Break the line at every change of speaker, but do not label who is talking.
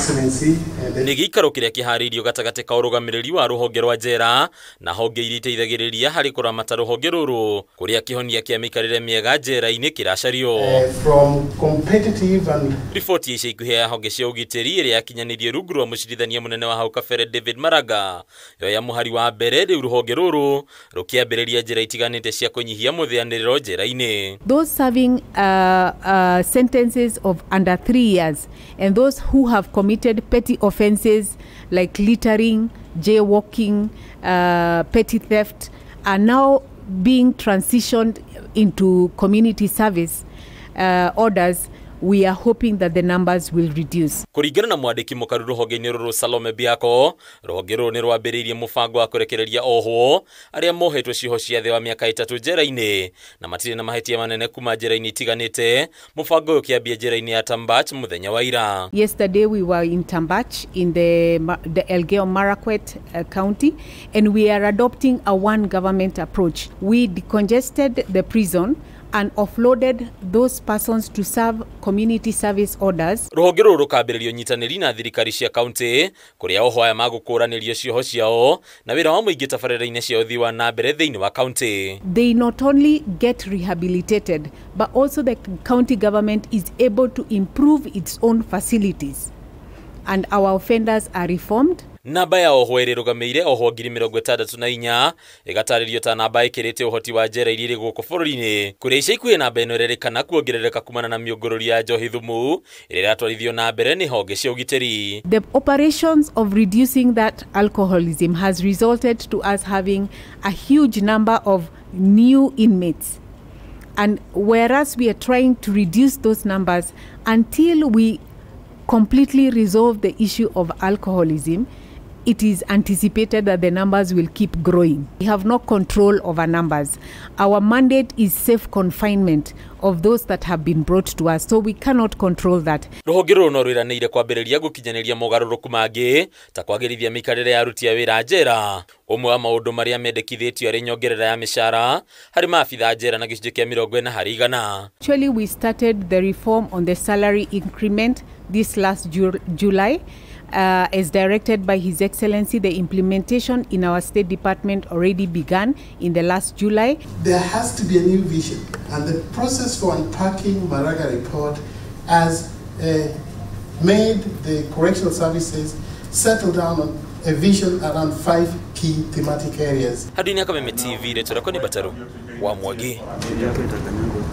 Excellency.
Nigikaro kiria kiharirio gatagate ka urugamiriri wa ruhonge rwa NJERA na honge iria iteithagiriria hari kuramata ruhonge ruru kuria kihonia kia mikarire miega NJERAINI kiracario.
From competitive and
riboti ici ikuhe ya honge cia ugitiri iria yakinyanirie rungu rwa mucirithania munene wa hau kabere David Maraga yoya muhari wa mbere riu ruhonge ruru rukiambiriria njira itiganite cia kunyihia muthianiriro NJERAINI.
Those serving sentences of under 3 years and those who have committed petty offenses like littering, jaywalking, petty theft are now being transitioned into community service orders. We are hoping that the numbers will reduce.
Kuringana na mwandiki MUKARU ruhongeini ruru Salome Biako, ruhonge ruru nirwambiriirie mubango wa kurekereria Ohwo aria mohetwo cioho cia thi wa miaka 3 NJERAINI na matiri na mahitia manene kuma NJERAINI itiganite. Mubango uyu kiambia NJERAINI ya Tambach muthenya wa ira.
Yesterday we were in Tambach in the Elgeyo Marakwet county, and we are adopting a one government approach. We decongested the prison and offloaded those persons to serve community service orders.
Ruhonge ruru rukambiririo nyitaniri na thirikari cia county kuria oho aya magukũranĩrio cioho ciao na wira wa muingi tabarĩra-inĩ cia ũthii wa na mbere thĩinĩ wa county.
They not only get rehabilitated, but also the county government is able to improve its own facilities, and our offenders are reformed.
Namba ya Ohwo ĩrĩrũgamĩire Ohwo 64,000 ĩgataririo ta namba ĩkĩrĩte ũhoti wa njera iria gũkũ bũrũri-inĩ. Kũrĩa ica ikuhĩ namba ĩno ĩrerĩkana kuongerereka kumana na mĩũngũrũri ya njohi thumu ĩrĩa ĩratwarithio na mbere nĩ honge cia ũgitĩri.
The operations of reducing that alcoholism has resulted to us having a huge number of new inmates, and whereas we are trying to reduce those numbers until we completely resolve the issue of alcoholism, it is anticipated that the numbers will keep growing. We have no control over numbers. Our mandate is safe confinement of those that have been brought to us, so we cannot control that.
Ruhonge ruru no rwiranĩire kwambĩrĩria gũkinyanĩria mogarũrũku mangĩ ta kwagĩrithia mĩikarĩre ya aruti a wĩra a NJERA. Ũmwe wa maũndũ marĩa mendekithĩtio arĩ nyongerera ya mĩcara harĩ maabitha a NJERA na gĩcunjĩ kĩa 40%.
Actually, we started the reform on the salary increment this last July. As directed by His Excellency, the implementation in our State Department already began in the last July.
There has to be a new vision, and the process for unpacking Maraga report has made the correctional services settle down on a vision around 5 key thematic areas.
Hadi ni Kameme TV leto lako ni Bataru wa Mwagi.